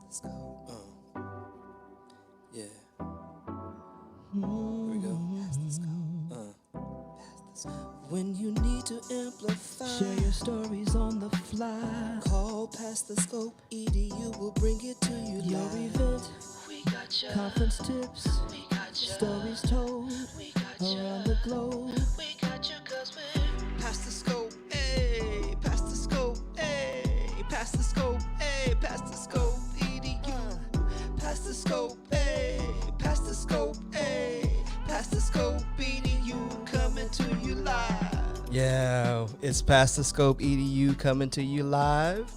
Let's go. Yeah. Here we go. Pass the scope. Pass the scope. When you need to amplify, share your stories on the fly. Call Past the Scope. EDU will bring it to you. Your event. We got you. Conference tips. We got you. Stories told. We got you. Around the globe. We got you 'cause we're Past the Scope. Hey, Past the Scope. Hey, Past the Scope. Hey, Past the Scope. EDU. Past the Scope. Hey, Past the Scope. Hey, Past the Scope. EDU coming to you live. Yeah, it's Past the Scope EDU coming to you live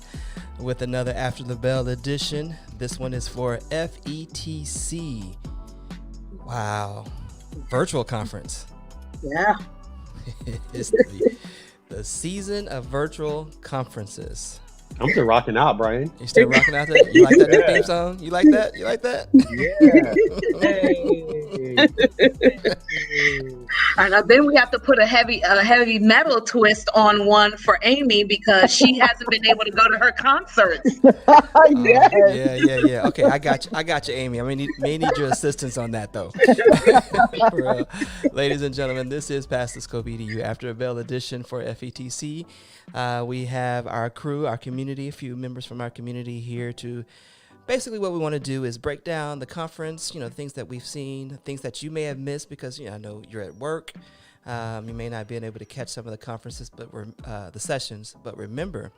with another After the Bell edition. This one is for FETC. Wow, virtual conference. Yeah. It's the season of virtual conferences. I'm still rocking out, Brian. You still rocking out there? You like that new theme song? You like that? You like that? And then we have to put a heavy metal twist on one for Amy because she hasn't been able to go to her concerts. Yeah. Okay, I got you, Amy. I may need your assistance on that though. Ladies and gentlemen, this is Past the Scope EDU After a Bell edition for FETC. We have our crew, our community, a few members from our community here to basically what we want to do is break down the conference, things that we've seen, things that you may have missed because, I know you're at work. You may not be able to catch some of the conferences, but the sessions. But remember,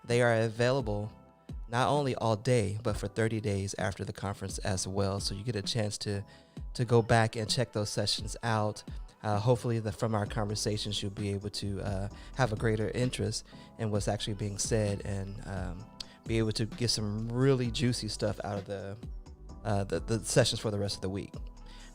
they are available not only all day, but for 30 days after the conference as well. So you get a chance to go back and check those sessions out. Hopefully from our conversations, you'll be able to have a greater interest in what's actually being said and be able to get some really juicy stuff out of the sessions for the rest of the week.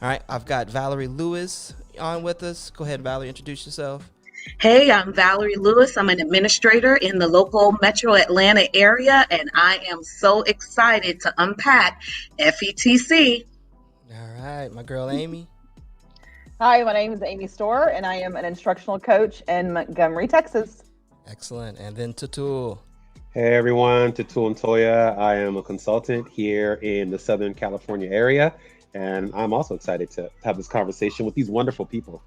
All right, I've got Valerie Lewis on with us. Go ahead, Valerie, introduce yourself. Hey, I'm Valerie Lewis. I'm an administrator in the local Metro Atlanta area, and I am so excited to unpack FETC. All right, my girl Amy. Hi, my name is Amy Storr, and I am an instructional coach in Montgomery, Texas. Excellent. And then Tatul. Hey everyone, Tatul Ntoya. I am a consultant here in the Southern California area, and I'm also excited to have this conversation with these wonderful people.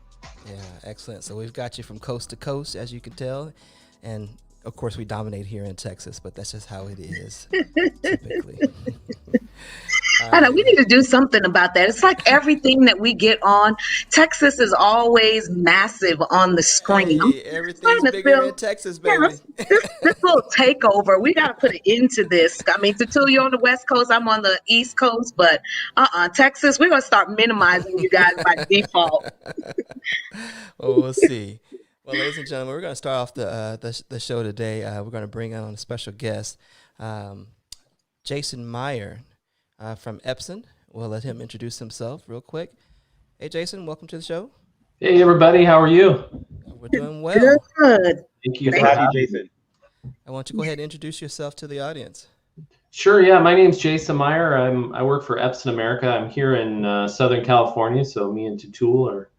Yeah, excellent. So we've got you from coast to coast, as you can tell, and of course we dominate here in Texas, but that's just how it is typically. I know we need to do something about that. It's like everything that we get on, Texas is always massive on the screen. Hey, everything's bigger in Texas, baby. Yeah, this little takeover, we got to put an end to this. I mean, Tatul, you're on the West Coast, I'm on the East Coast, but Texas, we're going to start minimizing you guys by default. Well, we'll see. Well, ladies and gentlemen, we're going to start off the show today. We're going to bring on a special guest, Jason Meyer. From Epson. We'll let him introduce himself real quick. Hey, Jason, welcome to the show. Hey, everybody. How are you? We're doing well. Good. Thank you. Good to have you, Jason. I want you to go ahead and introduce yourself to the audience. Sure. Yeah, my name's Jason Meyer. I work for Epson America. I'm here in Southern California, so me and Tatul are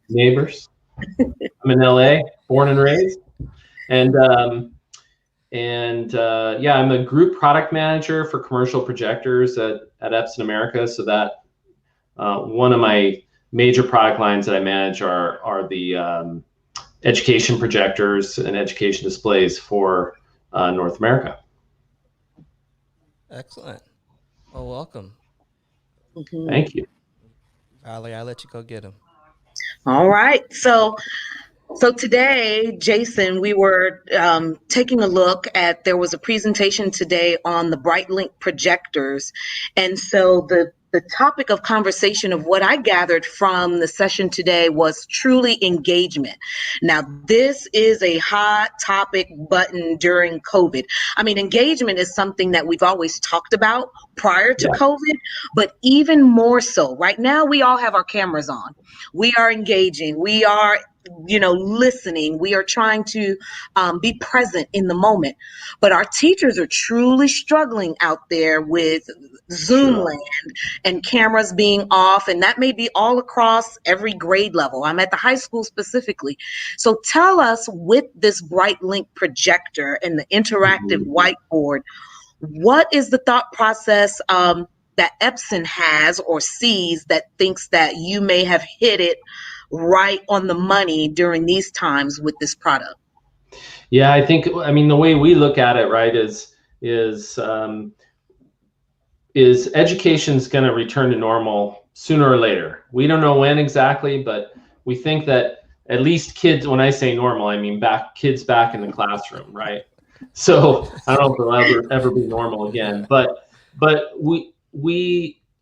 neighbors. I'm in LA, born and raised. Yeah, I'm a group product manager for commercial projectors at Epson America. So that one of my major product lines that I manage are the education projectors and education displays for North America. Excellent. Well, welcome. Mm-hmm. Thank you. Valerie, I'll let you go get them. All right. So today, Jason, we were taking a look at, there was a presentation today on the BrightLink projectors. And so the topic of conversation of what I gathered from the session today was truly engagement. Now, this is a hot topic button during COVID. I mean, engagement is something that we've always talked about prior to COVID, but even more so. Right now, we all have our cameras on. We are engaging. We are listening. We are trying to be present in the moment. But our teachers are truly struggling out there with Zoom land and cameras being off. And that may be all across every grade level. I'm at the high school specifically. So tell us, with this BrightLink projector and the interactive whiteboard, What is the thought process that Epson has or sees that thinks that you may have hit it right on the money during these times with this product? Yeah, I mean, the way we look at it, right, is education's going to return to normal sooner or later. We don't know when exactly, but we think that at least kids, when I say normal, I mean kids back in the classroom, right? So I don't know if it'll ever be normal again, but we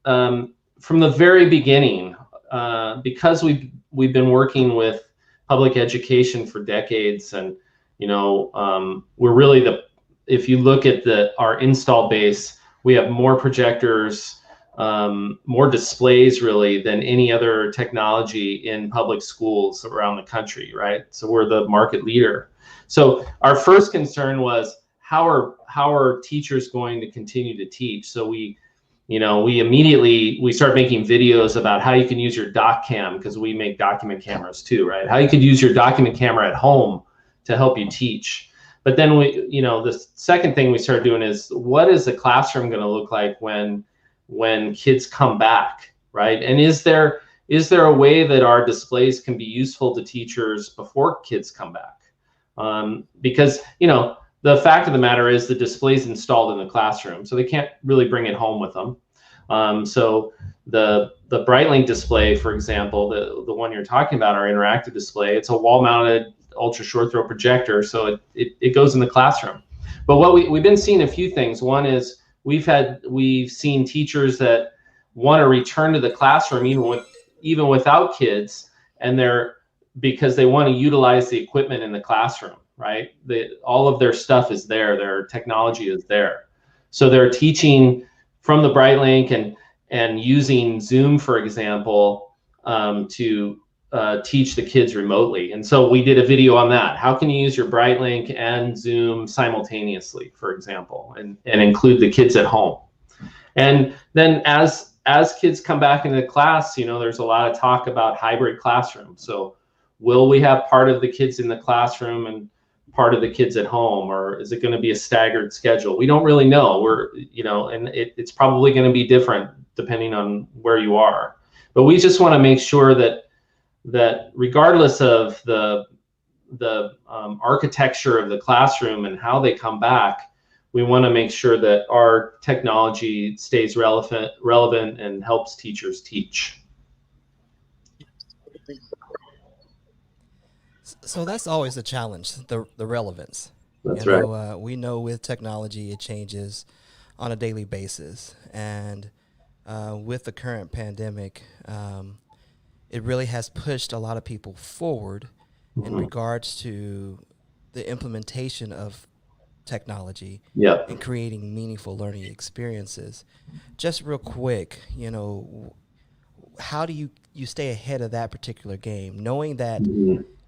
from the very beginning, because we've been working with public education for decades, and we're really if you look at our install base, we have more projectors, more displays really than any other technology in public schools around the country, right? So we're the market leader. So our first concern was how are teachers going to continue to teach? So we immediately start making videos about how you can use your doc cam, because we make document cameras too, right? How you could use your document camera at home to help you teach. But then the second thing we started doing is, what is the classroom going to look like when kids come back, right? And is there a way that our displays can be useful to teachers before kids come back? Because the fact of the matter is the display's installed in the classroom, so they can't really bring it home with them. So the BrightLink display, for example, the one you're talking about, our interactive display, it's a wall-mounted ultra short throw projector, so it goes in the classroom. But what we've been seeing a few things. One is we've seen teachers that want to return to the classroom even without kids, and because they want to utilize the equipment in the classroom, right? All of their stuff is there, their technology is there. So they're teaching from the BrightLink and using Zoom, for example, to teach the kids remotely. And so we did a video on that. How can you use your BrightLink and Zoom simultaneously, for example, and include the kids at home? And then as kids come back into the class, there's a lot of talk about hybrid classrooms. So will we have part of the kids in the classroom and part of the kids at home, or is it going to be a staggered schedule? We don't really know. And it's probably going to be different depending on where you are. But we just want to make sure that regardless of the architecture of the classroom and how they come back, we want to make sure that our technology stays relevant and helps teachers teach. So that's always a challenge, the relevance. That's right. We know with technology it changes on a daily basis, and with the current pandemic, it really has pushed a lot of people forward in regards to the implementation of technology and creating meaningful learning experiences. Just real quick, how do you stay ahead of that particular game, knowing that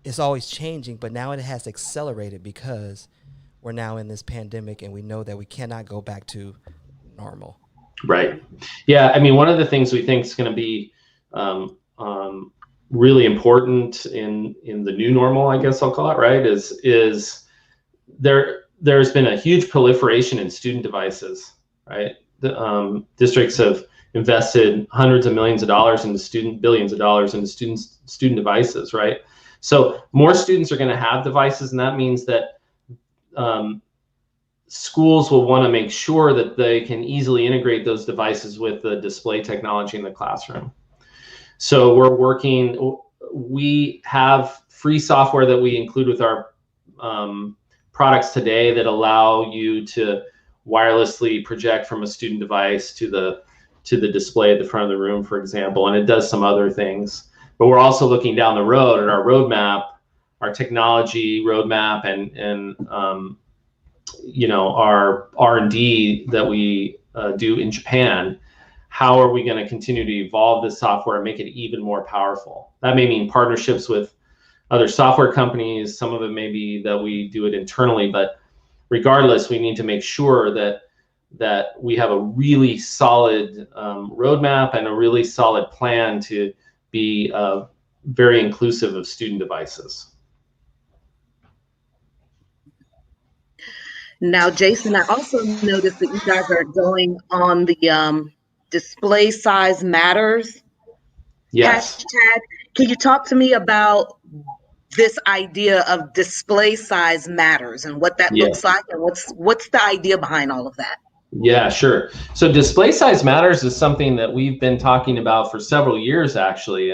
it's always changing, but now it has accelerated because we're now in this pandemic and we know that we cannot go back to normal? Right. Yeah. I mean, one of the things we think is going to be really important in the new normal, I guess I'll call it, right, is there's been a huge proliferation in student devices, right? The districts have invested hundreds of millions of dollars into billions of dollars into student devices, right? So more students are going to have devices, and that means that schools will want to make sure that they can easily integrate those devices with the display technology in the classroom. So we have free software that we include with our products today that allow you to wirelessly project from a student device to the display at the front of the room, for example, and it does some other things. But we're also looking down the road at our roadmap, our technology roadmap, and our R&D that we do in Japan. How are we going to continue to evolve this software and make it even more powerful? That may mean partnerships with other software companies. Some of it may be that we do it internally, but regardless, we need to make sure that we have a really solid roadmap and a really solid plan to be very inclusive of student devices. Now, Jason, I also noticed that you guys are going on the display size matters Yes. hashtag. Can you talk to me about this idea of display size matters and what that Yeah. looks like, and what's the idea behind all of that? Yeah, sure. So display size matters is something that we've been talking about for several years, actually,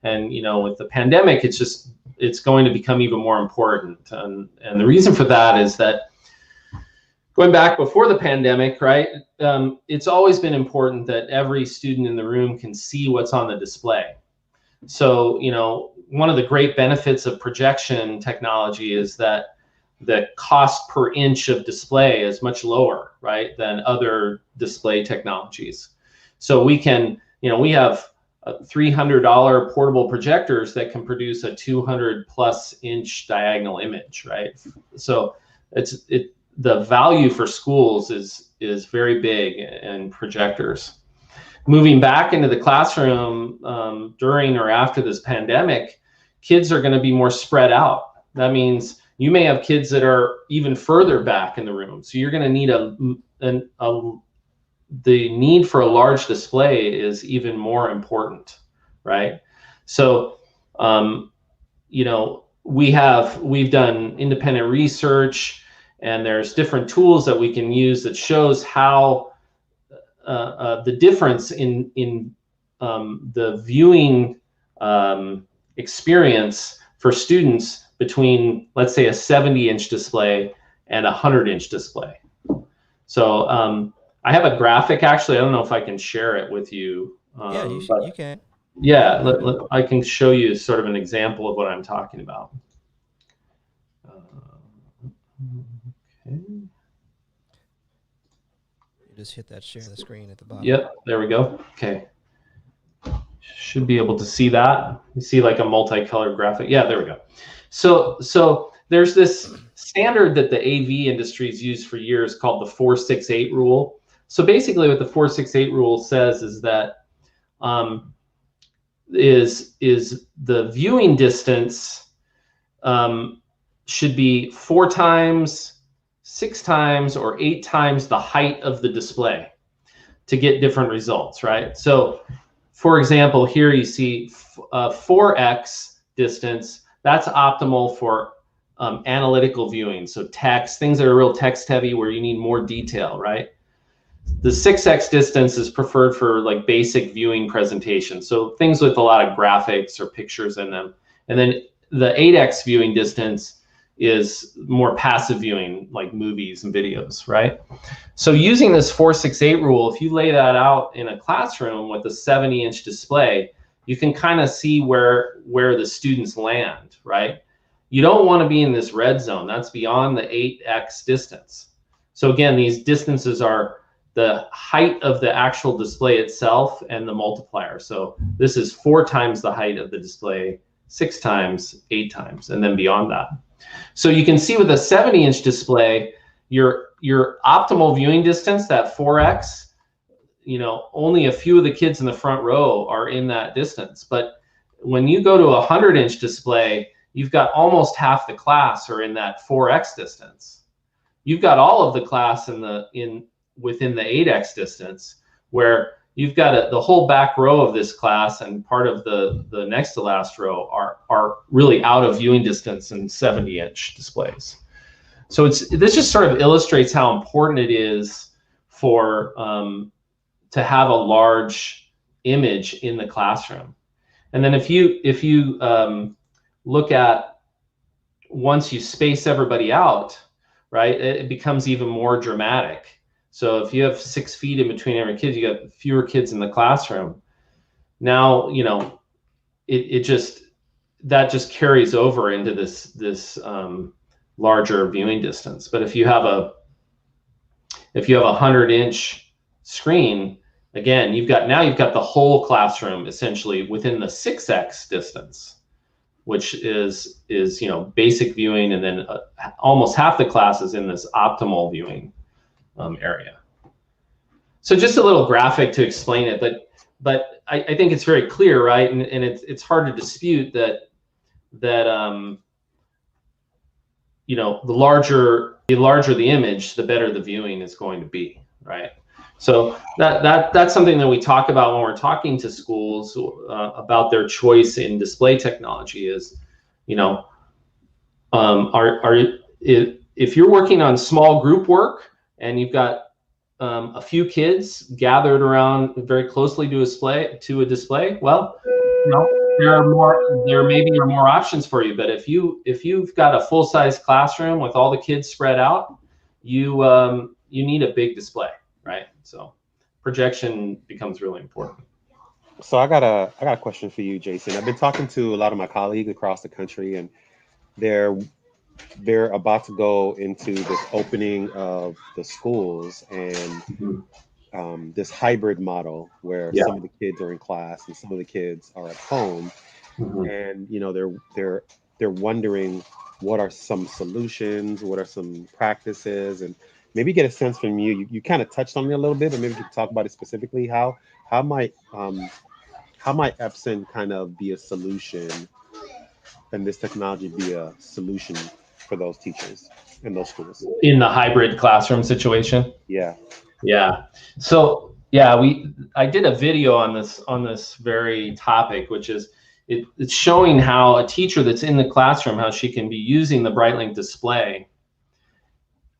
and you know, with the pandemic, it's going to become even more important. And the reason for that is that going back before the pandemic, right? It's always been important that every student in the room can see what's on the display. So, you know, one of the great benefits of projection technology is that the cost per inch of display is much lower, right, than other display technologies. So we can, you know, we have $300 portable projectors that can produce a 200+ inch diagonal image, right? So the value for schools is very big in projectors. Moving back into the classroom during or after this pandemic, kids are going to be more spread out. That means you may have kids that are even further back in the room. So you're going to need the need for a large display is even more important, right? So, you know, we've done independent research, and there's different tools that we can use that shows how the difference in the viewing experience for students between, let's say, a 70-inch display and a 100-inch display. So I have a graphic, actually. I don't know if I can share it with you. Yeah, you can. Yeah, I can show you sort of an example of what I'm talking about. Okay. You just hit that share the screen at the bottom. Yep, there we go. Okay. Should be able to see that. You see like a multicolored graphic. Yeah, there we go. So there's this standard that the AV industry's used for years called the 4-6-8 rule. So basically what the 4-6-8 rule says is that is the viewing distance should be 4 times, 6 times, or 8 times the height of the display to get different results, right? So for example, here you see 4x distance. That's optimal for analytical viewing. So text, things that are real text heavy where you need more detail, right? The 6x distance is preferred for like basic viewing presentation. So things with a lot of graphics or pictures in them. And then the 8x viewing distance is more passive viewing, like movies and videos, right? So using this 4-6-8 rule, if you lay that out in a classroom with a 70-inch display, you can kind of see where the students land, right? You don't want to be in this red zone. That's beyond the 8x distance. So again, these distances are the height of the actual display itself and the multiplier. So this is 4 times the height of the display, 6 times, 8 times, and then beyond that. So you can see with a 70-inch display, your optimal viewing distance, that 4x, you know, only a few of the kids in the front row are in that distance. But when you go to a 100-inch display, you've got almost half the class are in that 4x distance. You've got all of the class within the 8x distance, where you've got the whole back row of this class and part of the next to last row are really out of viewing distance in 70-inch displays. So this just sort of illustrates how important it is for to have a large image in the classroom. And then if you look at, once you space everybody out, right, it becomes even more dramatic. So if you have 6 feet in between every kid, you got fewer kids in the classroom. Now, you know, that just carries over into this larger viewing distance. But if you have a 100-inch screen, again, you've got the whole classroom essentially within the 6x distance, which is you know, basic viewing, and then almost half the class is in this optimal viewing area. So just a little graphic to explain it, but I think it's very clear, right? And it's hard to dispute that the larger the image, the better the viewing is going to be, right? So that's something that we talk about when we're talking to schools about their choice in display technology is, if you're working on small group work and you've got a few kids gathered around very closely to a display, well, there maybe are more options for you. But if you've got a full-size classroom with all the kids spread out, you need a big display, right? So projection becomes really important. So I got a question for you, Jason. I've been talking to a lot of my colleagues across the country, and they're about to go into this opening of the schools and this hybrid model where some of the kids are in class and some of the kids are at home, and they're wondering what are some solutions, what are some practices, and maybe get a sense from you. You kind of touched on it a little bit, but maybe you could talk about it specifically. How might Epson kind of be a solution, and this technology be a solution for those teachers in those schools in the hybrid classroom situation? Yeah. So I did a video on this very topic, which is it's showing how a teacher that's in the classroom, how she can be using the BrightLink display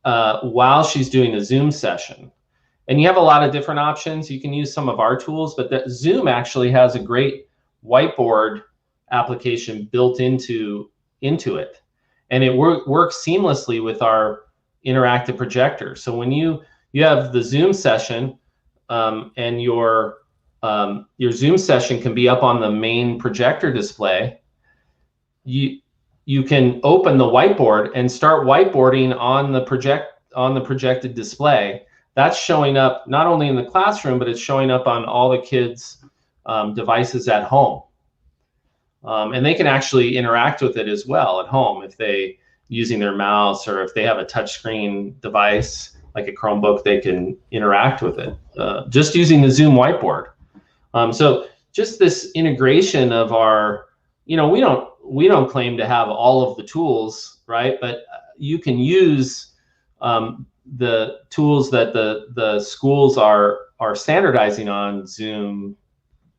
while she's doing a Zoom session. And you have a lot of different options. You can use some of our tools, but that Zoom actually has a great whiteboard application built into it. And it works seamlessly with our interactive projector. So when you have the Zoom session and your Zoom session can be up on the main projector display, you can open the whiteboard and start whiteboarding on the projected display. That's showing up not only in the classroom, but it's showing up on all the kids' devices at home. And they can actually interact with it as well at home if they using their mouse, or if they have a touchscreen device like a Chromebook, they can interact with it just using the Zoom whiteboard. So just this integration of our, we don't claim to have all of the tools, right? But you can use the tools that the schools are standardizing on, Zoom,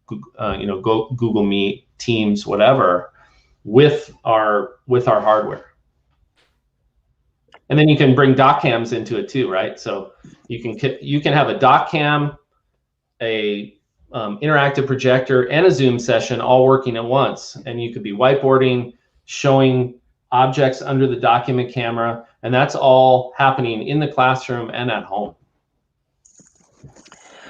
Google Meet, Teams, whatever, with our hardware. And then you can bring dock cams into it too, right? So you can have a dock cam, a interactive projector, and a Zoom session all working at once, and you could be whiteboarding, showing objects under the document camera, and that's all happening in the classroom and at home.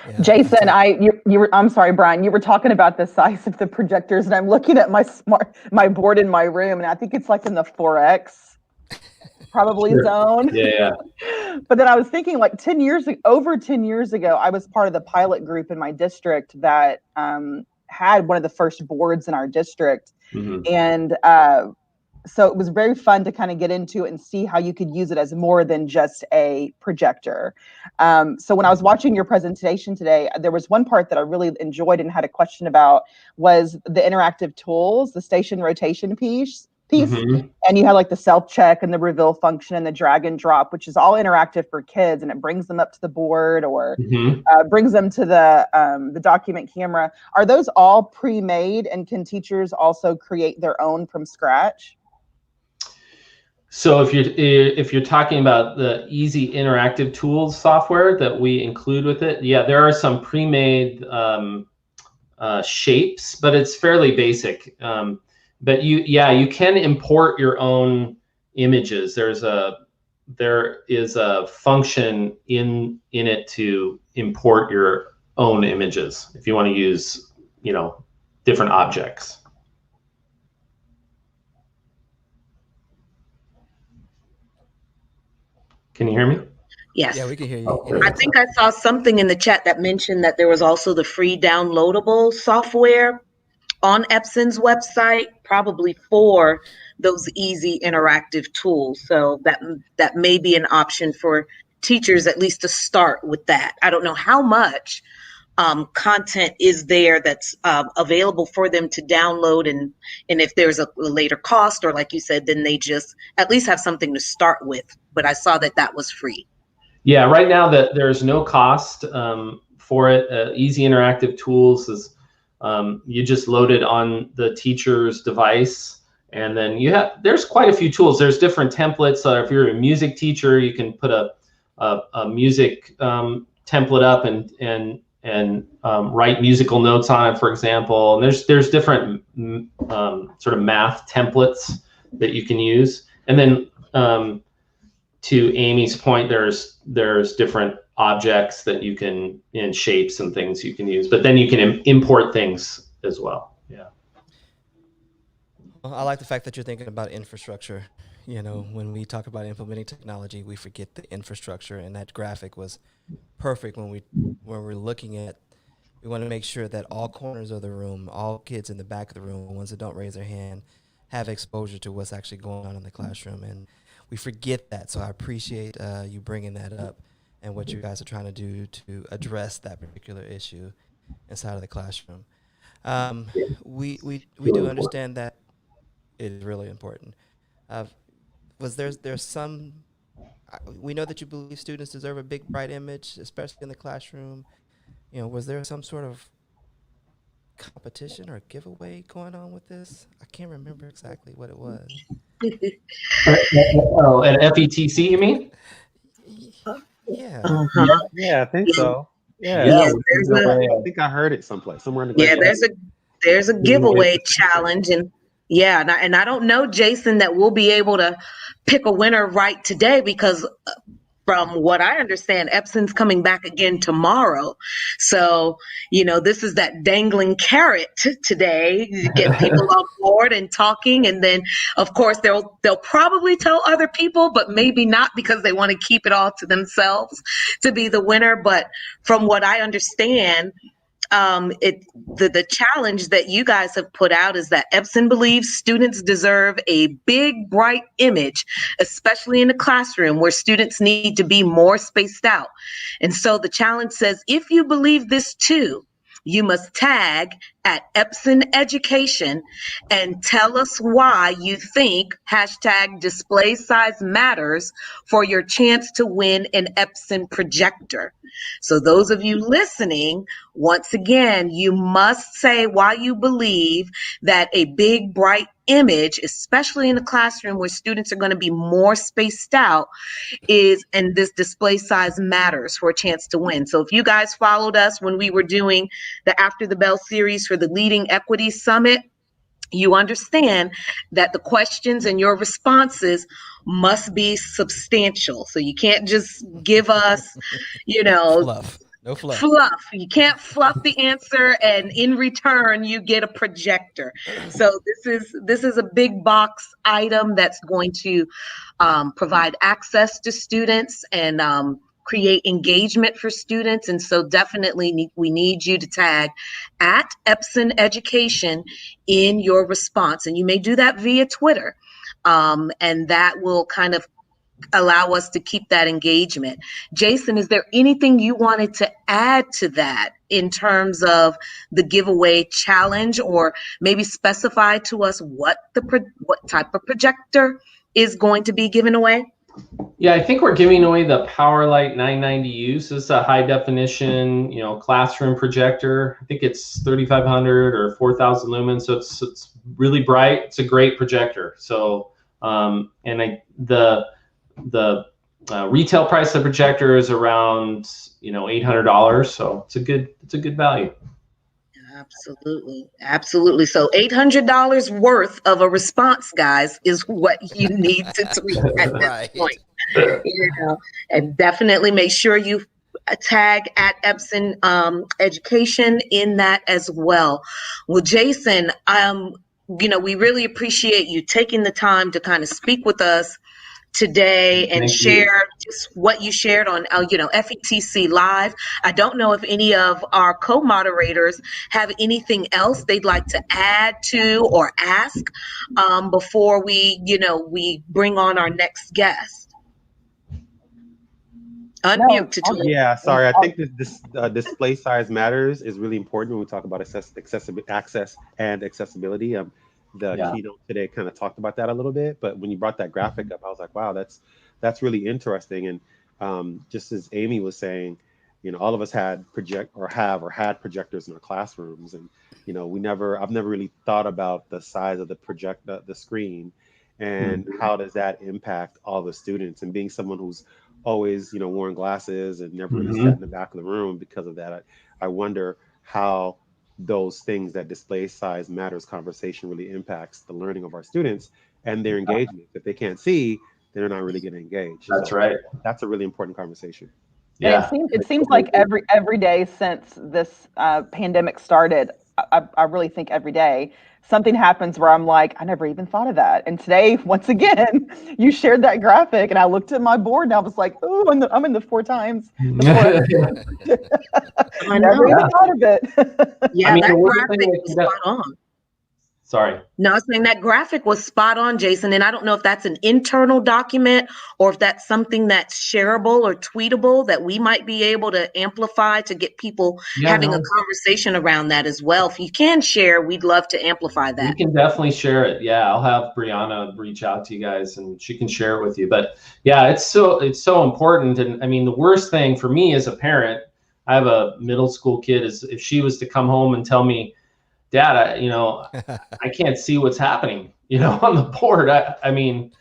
Yeah. Jason, I'm sorry, Brian, you were talking about the size of the projectors, and I'm looking at my board in my room, and I think it's like in the 4X probably zone. Yeah. But then I was thinking, like over 10 years ago, I was part of the pilot group in my district that had one of the first boards in our district. And so it was very fun to kind of get into it and see how you could use it as more than just a projector. So when I was watching your presentation today, there was one part that I really enjoyed and had a question about, was the interactive tools, the station rotation piece. And you had like the self-check and the reveal function and the drag and drop, which is all interactive for kids, and it brings them up to the board or brings them to the document camera. Are those all pre-made, and can teachers also create their own from scratch? So if you're talking about the easy interactive tools software that we include with it, there are some pre-made shapes, but it's fairly basic. But you can import your own images. There is a function in it to import your own images if you want to use, different objects. Can you hear me? Yes. Yeah, we can hear you. I think I saw something in the chat that mentioned that there was also the free downloadable software on Epson's website, probably for those easy interactive tools. So that may be an option for teachers, at least to start with that. I don't know how much, content is there that's available for them to download, and if there's a later cost, or like you said, then they just at least have something to start with. But I saw that was free. Yeah, right now that there's no cost for it. Easy Interactive Tools is you just load it on the teacher's device, and then there's quite a few tools. There's different templates. So if you're a music teacher, you can put a music template up and write musical notes on it, for example. And there's different sort of math templates that you can use. And then to Amy's point, there's different objects that you can, in shapes and things you can use, but then you can import things as well. Yeah. Well, I like the fact that you're thinking about infrastructure. You know, when we talk about implementing technology, we forget the infrastructure, and that graphic was perfect when we're looking at, we want to make sure that all corners of the room, all kids in the back of the room, the ones that don't raise their hand, have exposure to what's actually going on in the classroom. And we forget that. So I appreciate you bringing that up and what you guys are trying to do to address that particular issue inside of the classroom. We do understand that it is really important. There's some, we know that you believe students deserve a big, bright image, especially in the classroom. You know, was there some sort of competition or giveaway going on with this? I can't remember exactly what it was. Oh, at FETC, you mean? Yeah. Uh-huh. Yeah, I think so. Yeah, Yeah, I think I heard it somewhere in the Yeah, grapevine. there's a giveaway challenge, and I don't know, Jason, that we'll be able to pick a winner right today, because from what I understand, Epson's coming back again tomorrow. So, this is that dangling carrot today to get people on board and talking. And then, of course, they'll probably tell other people, but maybe not, because they want to keep it all to themselves to be the winner. But from what I understand, the challenge that you guys have put out is that Epson believes students deserve a big, bright image, especially in the classroom where students need to be more spaced out. And so the challenge says, if you believe this too, you must tag at Epson Education and tell us why you think #display size matters for your chance to win an Epson projector. So those of you listening, once again, you must say why you believe that a big, bright image, especially in a classroom where students are going to be more spaced out, and this display size matters for a chance to win. So if you guys followed us when we were doing the After the Bell series for the Leading Equity Summit, you understand that the questions and your responses must be substantial. So you can't just give us, Fluff. No fluff. You can't fluff the answer, and in return you get a projector. So this is a big box item that's going to provide access to students and create engagement for students. And so definitely we need you to tag at Epson Education in your response. And you may do that via Twitter. And that will kind of allow us to keep that engagement. Jason, is there anything you wanted to add to that in terms of the giveaway challenge, or maybe specify to us what type of projector is going to be given away? Yeah, I think we're giving away the PowerLight 990U. So it's a high definition, classroom projector. I think it's 3,500 or 4,000 lumens. So it's really bright. It's a great projector. So the retail price of the projector is around $800. So it's a good value. Absolutely. So $800 worth of a response, guys, is what you need to tweet at this point. And definitely make sure you tag at Epson Education in that as well. Well, Jason, we really appreciate you taking the time to kind of speak with us today and share just what you shared on, FETC Live. I don't know if any of our co-moderators have anything else they'd like to add to or ask before we bring on our next guest. Unmute to I'll- Yeah, sorry. I think that this display size matters is really important when we talk about access and accessibility. The Yeah. keynote today kind of talked about that a little bit, but when you brought that graphic up, I was like, wow, that's really interesting. And just as Amy was saying, all of us had had projectors in our classrooms, and I've never really thought about the size of the screen, and how does that impact all the students. And being someone who's always worn glasses and never really sat in the back of the room because of that, I wonder how those things, that display size matters conversation, really impacts the learning of our students and their engagement. If they can't see, they're not really getting engaged. That's So right. that's a really important conversation. Yeah. It seems like every day since this pandemic started, I really think every day something happens where I'm like, I never even thought of that. And today, once again, you shared that graphic, and I looked at my board, and I was like, oh, I'm in the 4 times. I Never even thought of it. Yeah, I mean, that the worst graphic thing was spot on. Sorry. No, I was saying that graphic was spot on, Jason. And I don't know if that's an internal document or if that's something that's shareable or tweetable that we might be able to amplify to get people having a conversation around that as well. If you can share, we'd love to amplify that. We can definitely share it. Yeah, I'll have Brianna reach out to you guys and she can share it with you. But yeah, it's so important. And I mean, the worst thing for me as a parent, I have a middle school kid, is if she was to come home and tell me, Dad, I can't see what's happening, on the board. I mean,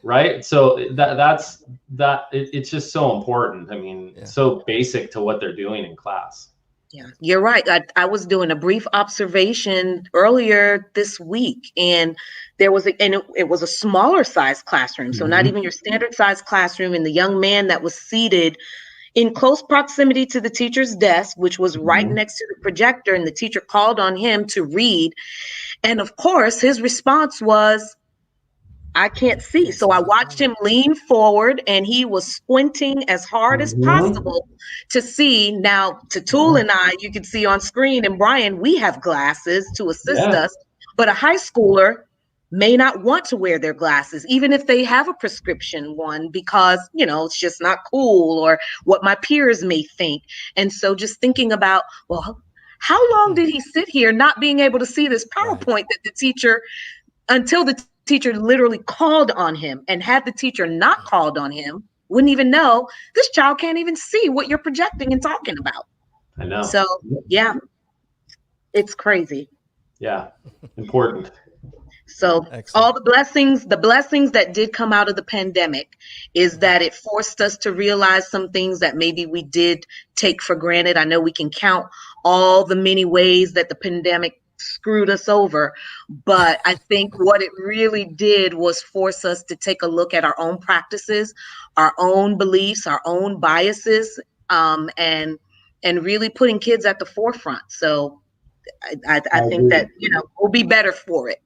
right? So it's just so important. I mean, so basic to what they're doing in class. Yeah, you're right. I was doing a brief observation earlier this week, and it was a smaller size classroom. So not even your standard size classroom. And the young man that was seated in close proximity to the teacher's desk, which was right next to the projector, and the teacher called on him to read. And of course, his response was, I can't see. So I watched him lean forward, and he was squinting as hard as possible to see. Now, Tatul and I, you can see on screen, and Brian, we have glasses to assist us, but a high schooler may not want to wear their glasses, even if they have a prescription one, because, it's just not cool, or what my peers may think. And so just thinking about, well, how long did he sit here not being able to see this PowerPoint that the teacher, until the teacher literally called on him, and had the teacher not called on him, wouldn't even know this child can't even see what you're projecting and talking about. I know. So yeah, it's crazy. Yeah, important. So all the blessings that did come out of the pandemic is that it forced us to realize some things that maybe we did take for granted. I know we can count all the many ways that the pandemic screwed us over, but I think what it really did was force us to take a look at our own practices, our own beliefs, our own biases, and really putting kids at the forefront. So I think that, we'll be better for it.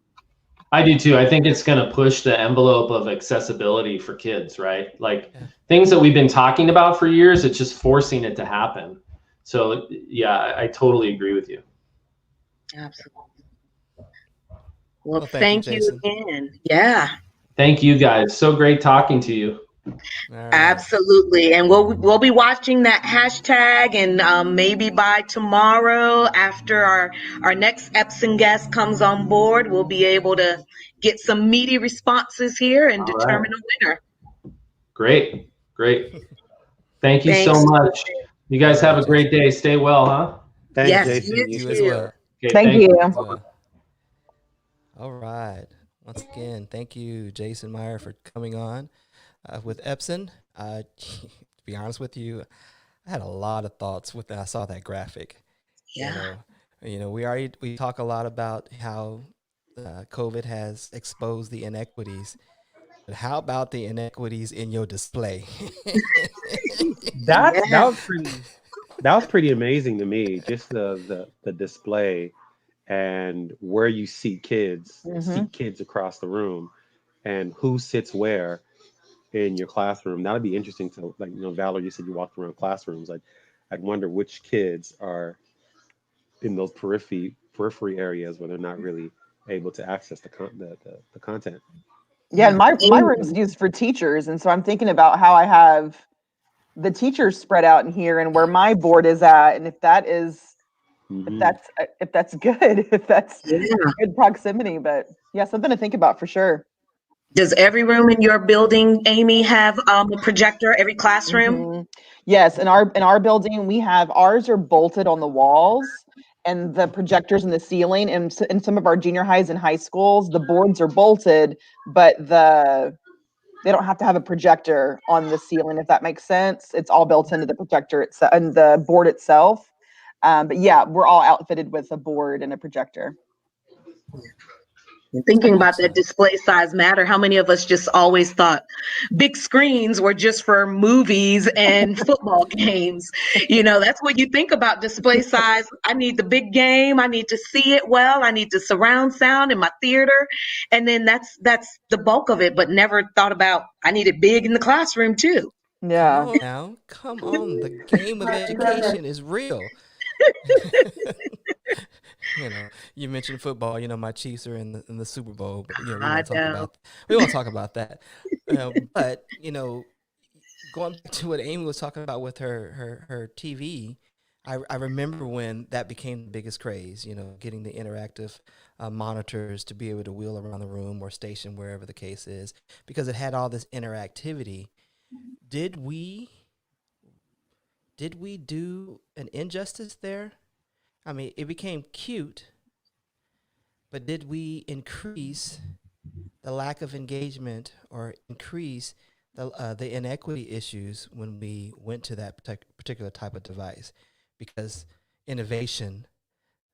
I do too. I think it's going to push the envelope of accessibility for kids, right? Like things that we've been talking about for years, it's just forcing it to happen. So yeah, I totally agree with you. Absolutely. Well, thank you again. Yeah. Thank you guys. So great talking to you. Right. Absolutely. And we'll be watching that hashtag, and maybe by tomorrow, after our next Epson guest comes on board, we'll be able to get some meaty responses here and determine a winner. Great. Thank you so much. You guys have a great day. Stay well, huh? Thanks, Yes, Jason. you as too. well. Okay, Thank you. All right. Once again, thank you, Jason Meyer, for coming on with Epson. To be honest with you, I had a lot of thoughts when I saw that graphic. Yeah. We talk a lot about how COVID has exposed the inequities. But how about the inequities in your display? That was pretty amazing to me. Just the display and where you see kids across the room, and who sits where in your classroom. That'd be interesting to, like, Valerie, you said you walked around classrooms. I'd wonder which kids are in those periphery areas where they're not really able to access the content. Yeah, and my room's used for teachers, and so I'm thinking about how I have the teachers spread out in here and where my board is at, and if that is if that's good, if that's good proximity. But yeah, something to think about for sure. Does every room in your building, Amy, have a projector? Every classroom? Mhm. Yes, in our building, we have ours are bolted on the walls and the projectors in the ceiling. And in some of our junior highs and high schools, the boards are bolted, but they don't have to have a projector on the ceiling, if that makes sense. It's all built into the projector itself and the board itself. But yeah, we're all outfitted with a board and a projector. And thinking about that display size matter, how many of us just always thought big screens were just for movies and football games? You know, that's what you think about display size. I need the big game. I need to see it well. I need the surround sound in my theater. And then that's the bulk of it, but never thought about I need it big in the classroom too. Yeah. Come on now. Come on. The game of education is real. You know, you mentioned football. You know, my Chiefs are in the Super Bowl, but you know, we won't talk about that. But you know, going back to what Amy was talking about with her TV, I remember when that became the biggest craze. You know, getting the interactive monitors to be able to wheel around the room or station wherever the case is, because it had all this interactivity. Did we do an injustice there? I mean, it became cute, but did we increase the lack of engagement or increase the inequity issues when we went to that particular type of device? Because innovation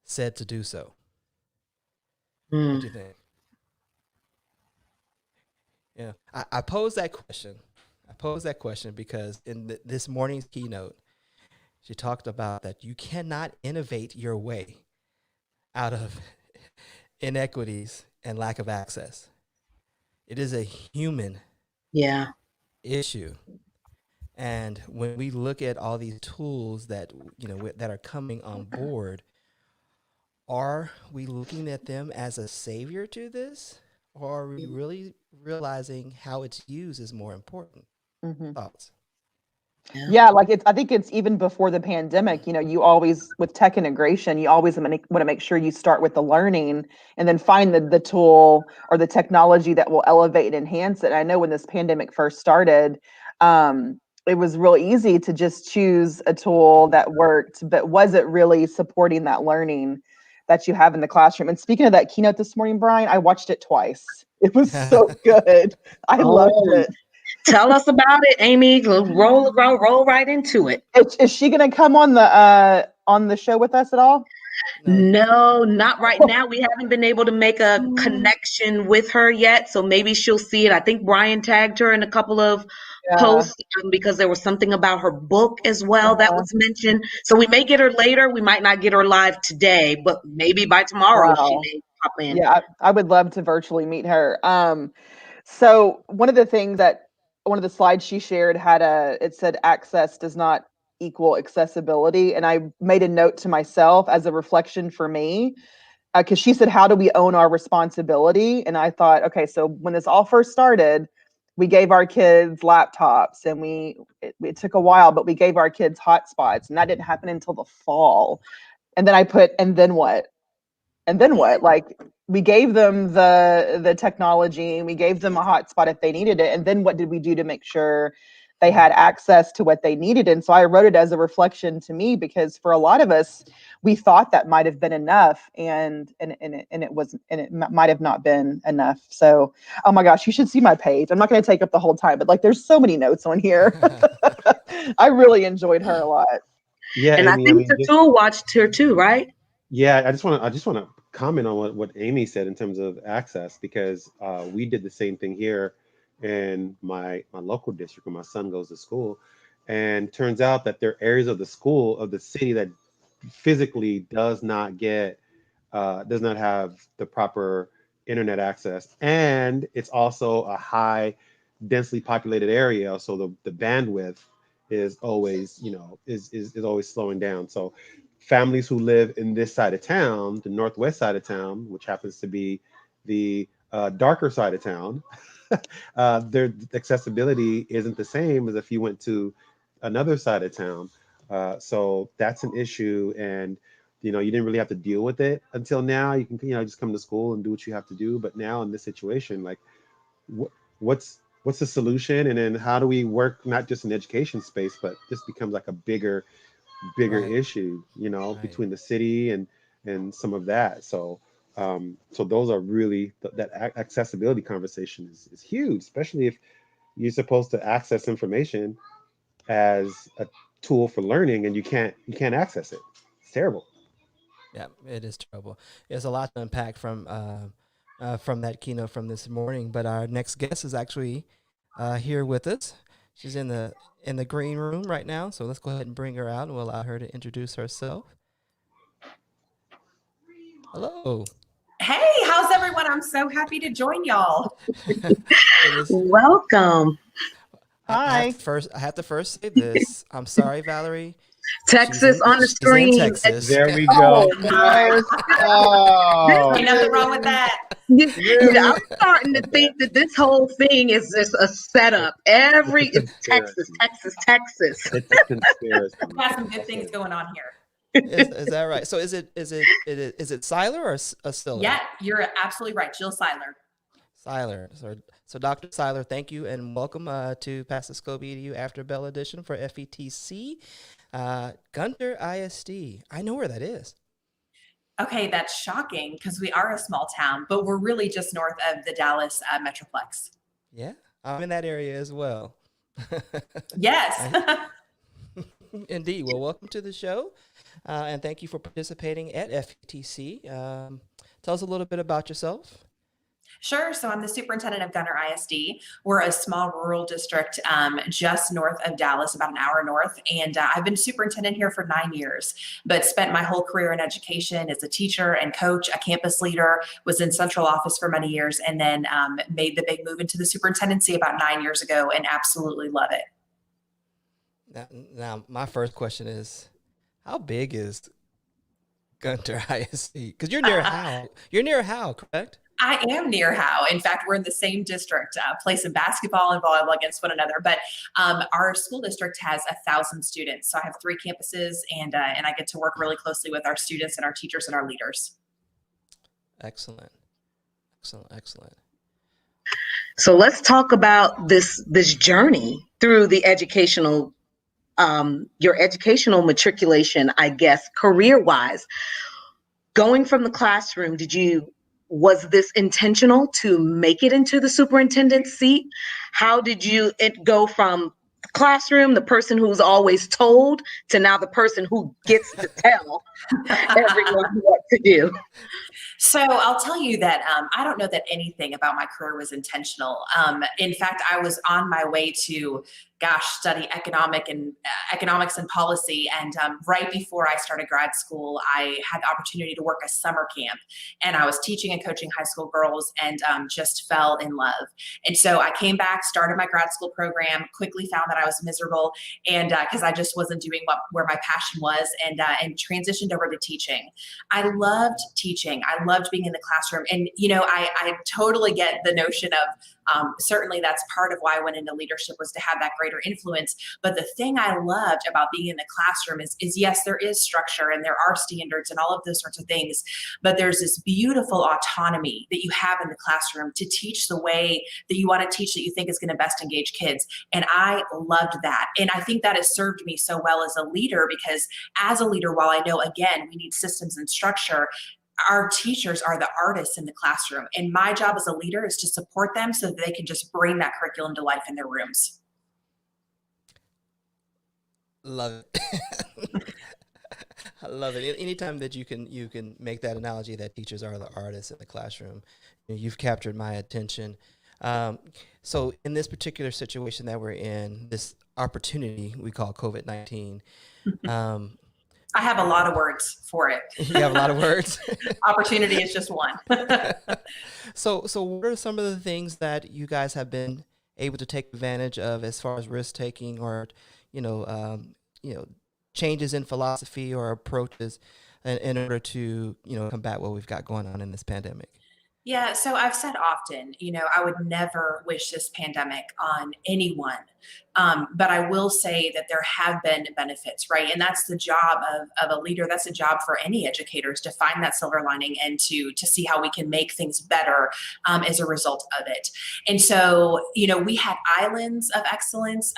said to do so. What do you think? Yeah, I pose that question. Because in this morning's keynote, she talked about that you cannot innovate your way out of inequities and lack of access. It is a human issue. And when we look at all these tools that, you know, that are coming on board, are we looking at them as a savior to this? Or are we really realizing how it's used is more important? Thoughts? Yeah, like I think it's even before the pandemic, you know, you always, with tech integration, you always want to make sure you start with the learning and then find the tool or the technology that will elevate and enhance it. And I know when this pandemic first started, it was real easy to just choose a tool that worked, but was it really supporting that learning that you have in the classroom? And speaking of that keynote this morning, Brian, I watched it twice. It was so good. I loved it. Tell us about it, Amy. Roll right into it. Is she going to come on the show with us at all? No, not right now. We haven't been able to make a connection with her yet, so maybe she'll see it. I think Brian tagged her in a couple of posts because there was something about her book as well that was mentioned. So we may get her later. We might not get her live today, but maybe by tomorrow she may pop in. Yeah, I would love to virtually meet her. So one of the slides she shared it said access does not equal accessibility. And I made a note to myself as a reflection for me, because she said, how do we own our responsibility? And I thought, okay, so when this all first started, we gave our kids laptops and it took a while, but we gave our kids hotspots, and that didn't happen until the fall. And then and then what? And then what? Like, we gave them the technology, and we gave them a hotspot if they needed it. And then what did we do to make sure they had access to what they needed? And so I wrote it as a reflection to me, because for a lot of us, we thought that might have been enough, and it wasn't, and it might have not been enough. So, oh my gosh, you should see my page. I'm not going to take up the whole time, but like, there's so many notes on here. I really enjoyed her a lot. Yeah, and Amy, I think Tatul watched her too, right? Yeah, I just want to comment on what Amy said in terms of access, because we did the same thing here in my local district where my son goes to school, and turns out that there are areas of the city that physically does not have the proper internet access, and it's also a high densely populated area, so the bandwidth is always is always slowing down. So families who live in this side of town, the northwest side of town, which happens to be the darker side of town, their accessibility isn't the same as if you went to another side of town. So that's an issue, and you didn't really have to deal with it until now. You can just come to school and do what you have to do. But now in this situation, like, what's the solution, and then how do we work not just in education space, but this becomes like a bigger Right. issue, Right. between the city and some of that. So so those are really that accessibility conversation is huge, especially if you're supposed to access information as a tool for learning and you can't access it. It's terrible. Yeah, it is terrible. There's a lot to unpack from that keynote from this morning. But our next guest is actually here with us. She's in the green room right now. So let's go ahead and bring her out, and we'll allow her to introduce herself. Hello. Hey, how's everyone? I'm so happy to join y'all. It is- Welcome. I Hi. have to first say this. I'm sorry, Valerie. Texas on the She's in screen. Texas. There we Oh, go. my. Oh, Ain't nothing wrong with that. I'm starting to think that this whole thing is just a setup. It's Texas, Texas, Texas. It's a conspiracy. We got some good things going on here. Is that right? So is it Seiler or Stiller? Yeah, you're absolutely right. Jill Seiler. Seiler. So Dr. Seiler, thank you and welcome to Pass the Scope EDU After Bell Edition for FETC. Gunter ISD. I know where that is. Okay, that's shocking because we are a small town, but we're really just north of the Dallas Metroplex. Yeah, I'm in that area as well. Yes. Indeed. Well, welcome to the show, and thank you for participating at FETC. Tell us a little bit about yourself. Sure. So I'm the superintendent of Gunter ISD. We're a small rural district just north of Dallas, about an hour north. And I've been superintendent here for 9 years, but spent my whole career in education as a teacher and coach, a campus leader, was in central office for many years, and then made the big move into the superintendency about 9 years ago and absolutely love it. Now my first question is, how big is Gunter ISD? Because you're near Howe. You're near Howe, correct? I am near Howe. In fact, we're in the same district, play some basketball and volleyball against one another. But our school district has 1,000 students. So I have 3 campuses, and I get to work really closely with our students and our teachers and our leaders. Excellent. Excellent. So let's talk about this journey through the educational, your educational matriculation, I guess, career-wise. Going from the classroom, was this intentional to make it into the superintendent seat? How did it go from the classroom, the person who's always told, to now the person who gets to tell everyone what to do? So I'll tell you that I don't know that anything about my career was intentional. In fact, I was on my way to study economics and policy. And right before I started grad school, I had the opportunity to work a summer camp, and I was teaching and coaching high school girls, and just fell in love. And so I came back, started my grad school program, quickly found that I was miserable, and because I just wasn't doing where my passion was, and transitioned over to teaching. I loved teaching. I loved being in the classroom. And, I totally get the notion of certainly that's part of why I went into leadership, was to have that greater influence. But the thing I loved about being in the classroom is yes, there is structure and there are standards and all of those sorts of things, but there's this beautiful autonomy that you have in the classroom to teach the way that you want to teach, that you think is going to best engage kids. And I loved that. And I think that has served me so well as a leader, because as a leader, while I know, again, we need systems and structure, our teachers are the artists in the classroom. And my job as a leader is to support them so that they can just bring that curriculum to life in their rooms. Love it. I love it. Anytime that you can make that analogy that teachers are the artists in the classroom, you've captured my attention. So in this particular situation that we're in, this opportunity we call COVID-19, I have a lot of words for it. you have a lot of words. Opportunity is just one. So what are some of the things that you guys have been able to take advantage of as far as risk taking, or changes in philosophy or approaches in order to combat what we've got going on in this pandemic? Yeah, so I've said often, I would never wish this pandemic on anyone, But I will say that there have been benefits, right? And that's the job of a leader. That's a job for any educators, to find that silver lining and to see how we can make things better as a result of it. And so, we had islands of excellence,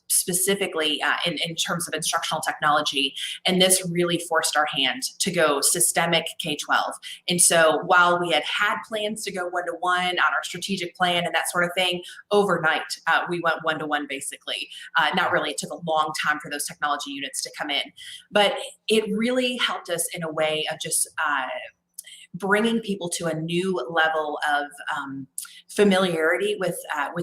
specifically in terms of instructional technology. And this really forced our hand to go systemic K-12. And so while we had plans to go one-to-one on our strategic plan and that sort of thing, overnight, we went one-to-one basically. Not really, it took a long time for those technology units to come in. But it really helped us in a way of just bringing people to a new level of familiarity with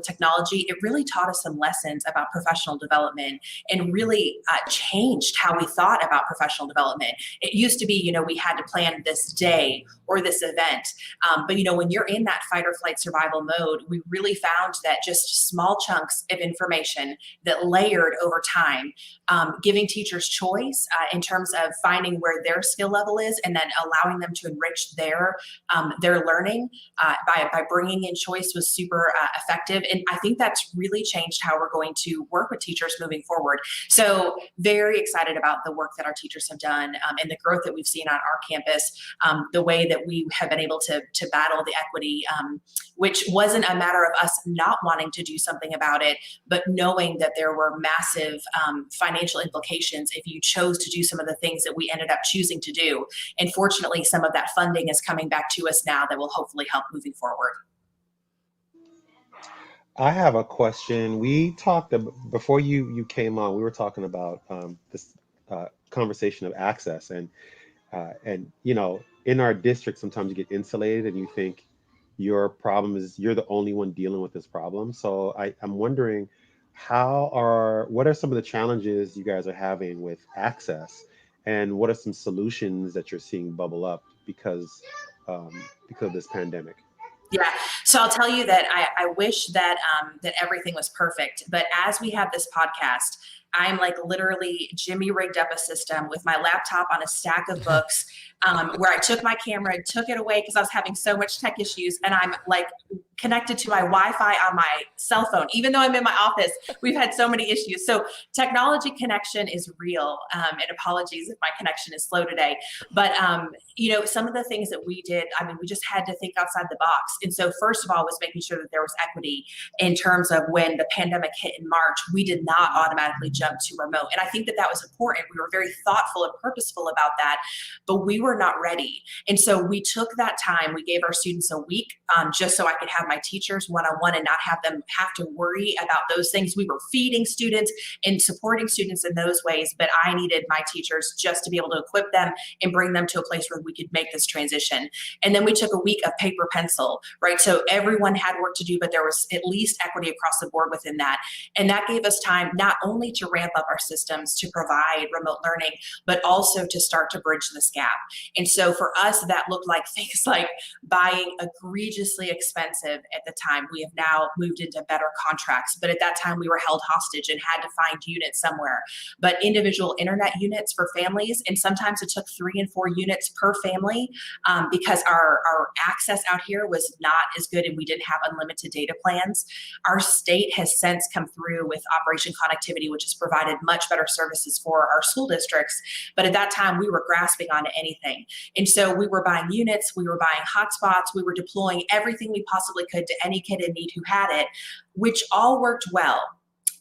technology. It really taught us some lessons about professional development and really changed how we thought about professional development. It used to be, we had to plan this day or this event. But, when you're in that fight or flight survival mode, we really found that just small chunks of information that layered over time, giving teachers choice in terms of finding where their skill level is and then allowing them to enrich their learning by bringing in choice was super effective. And I think that's really changed how we're going to work with teachers moving forward. So very excited about the work that our teachers have done and the growth that we've seen on our campus, the way that we have been able to battle the equity, which wasn't a matter of us not wanting to do something about it, but knowing that there were massive financial implications if you chose to do some of the things that we ended up choosing to do. And fortunately, some of that funding is coming back to us now that will hopefully help moving forward. I have a question. We talked before you came on. We were talking about this conversation of access, and in our district, sometimes you get insulated, and you think your problem is you're the only one dealing with this problem. So I'm wondering, what are some of the challenges you guys are having with access, and what are some solutions that you're seeing bubble up because of this pandemic? Yeah. So I'll tell you that I wish that that everything was perfect. But as we have this podcast, I'm like literally Jimmy rigged up a system with my laptop on a stack of books where I took my camera and took it away because I was having so much tech issues. And I'm like connected to my Wi-Fi on my cell phone. Even though I'm in my office, we've had so many issues. So technology connection is real. And apologies if my connection is slow today. But, some of the things that we did, we just had to think outside the box. And so first of all was making sure that there was equity in terms of when the pandemic hit in March, we did not automatically jump to remote. And I think that was important. We were very thoughtful and purposeful about that, but we were not ready. And so we took that time. We gave our students a week just so I could have my teachers one-on-one and not have them have to worry about those things. We were feeding students and supporting students in those ways, but I needed my teachers just to be able to equip them and bring them to a place where we could make this transition. And then we took a week of paper pencil, right? So everyone had work to do, but there was at least equity across the board within that. And that gave us time not only to ramp up our systems to provide remote learning, but also to start to bridge this gap. And so for us, that looked like things like buying egregiously expensive at the time. We have now moved into better contracts, but at that time we were held hostage and had to find units somewhere. But individual internet units for families, and sometimes it took 3 and 4 units per family because our access out here was not as good and we didn't have unlimited data plans. Our state has since come through with Operation Connectivity, which has provided much better services for our school districts. But at that time, we were grasping onto anything. And so we were buying units, we were buying hotspots, we were deploying everything we possibly could to any kid in need who had it, which all worked well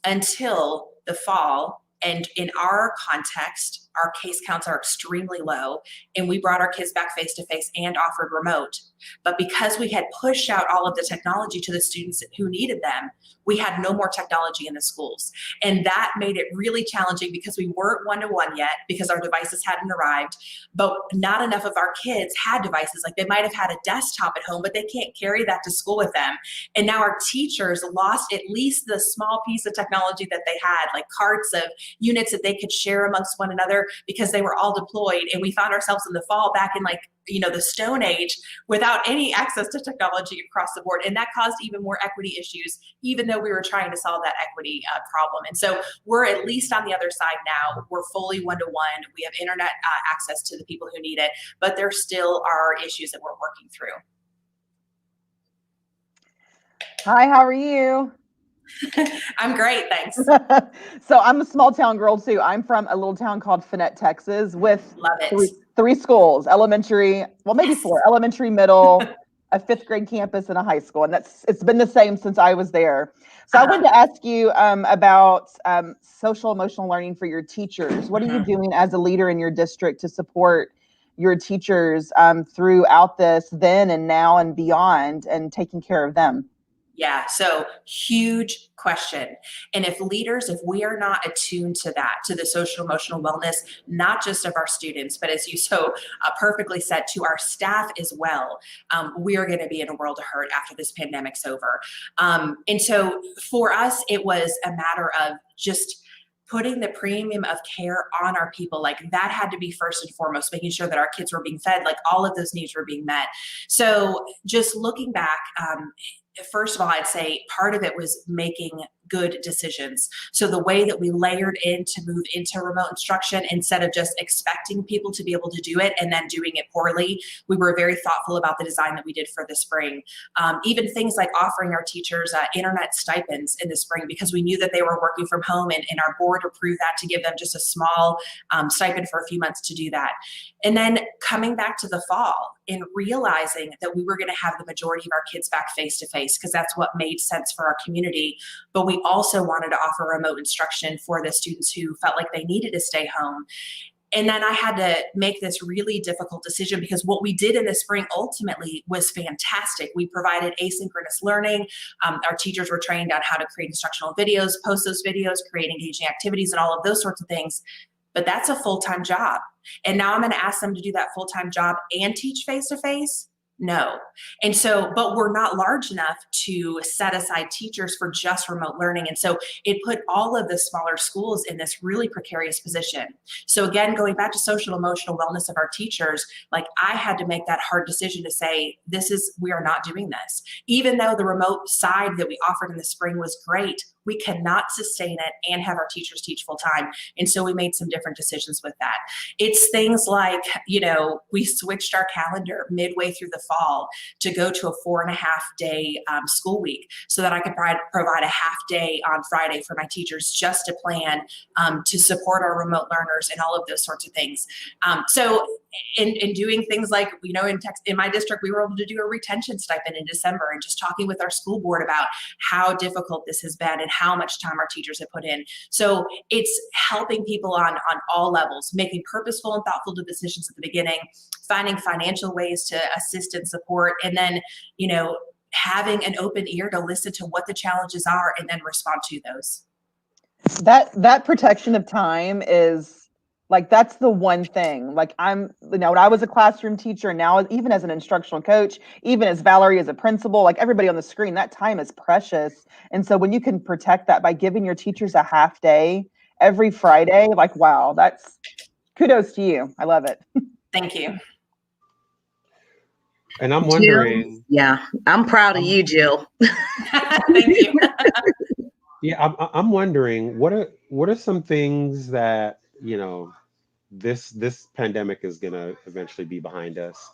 until the fall. And in our context, our case counts are extremely low, and we brought our kids back face-to-face and offered remote. But because we had pushed out all of the technology to the students who needed them, we had no more technology in the schools. And that made it really challenging because we weren't one-to-one yet because our devices hadn't arrived, but not enough of our kids had devices. Like they might have had a desktop at home, but they can't carry that to school with them. And now our teachers lost at least the small piece of technology that they had, like carts of units that they could share amongst one another because they were all deployed. And we found ourselves in the fall back in the Stone Age without any access to technology across the board. And that caused even more equity issues, even though we were trying to solve that equity problem. And so we're at least on the other side now. We're fully one-to-one. We have internet access to the people who need it, but there still are issues that we're working through. Hi, how are you? I'm great, thanks. So I'm a small town girl too. I'm from a little town called Finette, Texas, with Love it. three schools, elementary, well, maybe four, elementary, middle, a 5th grade campus, and a high school. And it's been the same since I was there. So I wanted to ask you about social emotional learning for your teachers. What are you doing as a leader in your district to support your teachers throughout this then and now and beyond, and taking care of them? Yeah, so huge question. And if we are not attuned to that, to the social emotional wellness, not just of our students, but as you so perfectly said, to our staff as well, we are going to be in a world of hurt after this pandemic's over. And so for us, it was a matter of just putting the premium of care on our people. Like that had to be first and foremost, making sure that our kids were being fed, like all of those needs were being met. So just looking back, first of all, I'd say part of it was making good decisions. So the way that we layered in to move into remote instruction, instead of just expecting people to be able to do it and then doing it poorly, we were very thoughtful about the design that we did for the spring. Even things like offering our teachers internet stipends in the spring, because we knew that they were working from home, and our board approved that to give them just a small stipend for a few months to do that. And then coming back to the fall and realizing that we were going to have the majority of our kids back face to face, because that's what made sense for our community. But we also wanted to offer remote instruction for the students who felt like they needed to stay home. And then I had to make this really difficult decision, because what we did in the spring ultimately was fantastic. We provided asynchronous learning. Our teachers were trained on how to create instructional videos, post those videos, create engaging activities, and all of those sorts of things. But that's a full-time job. And now I'm going to ask them to do that full-time job and teach face-to-face? No. And so, but we're not large enough to set aside teachers for just remote learning. And so it put all of the smaller schools in this really precarious position. So again, going back to social emotional wellness of our teachers, like I had to make that hard decision to say, we are not doing this. Even though the remote side that we offered in the spring was great, we cannot sustain it and have our teachers teach full time. And so we made some different decisions with that. It's things like, we switched our calendar midway through the fall to go to a 4.5-day school week, so that I could provide a half day on Friday for my teachers, just to plan to support our remote learners and all of those sorts of things. So in doing things like, in my district, we were able to do a retention stipend in December, and just talking with our school board about how difficult this has been and how much time our teachers have put in. So it's helping people on all levels, making purposeful and thoughtful decisions at the beginning, finding financial ways to assist and support, and then, having an open ear to listen to what the challenges are and then respond to those. That protection of time is like, that's the one thing. Like when I was a classroom teacher, and now even as an instructional coach, even as Valerie as a principal, like everybody on the screen, that time is precious. And so when you can protect that by giving your teachers a half day every Friday, like, wow, that's kudos to you. I love it. Thank you. And I'm wondering. Jill, yeah, I'm proud of you, Jill. Thank you. Yeah, I'm wondering what are some things that this pandemic is gonna eventually be behind us,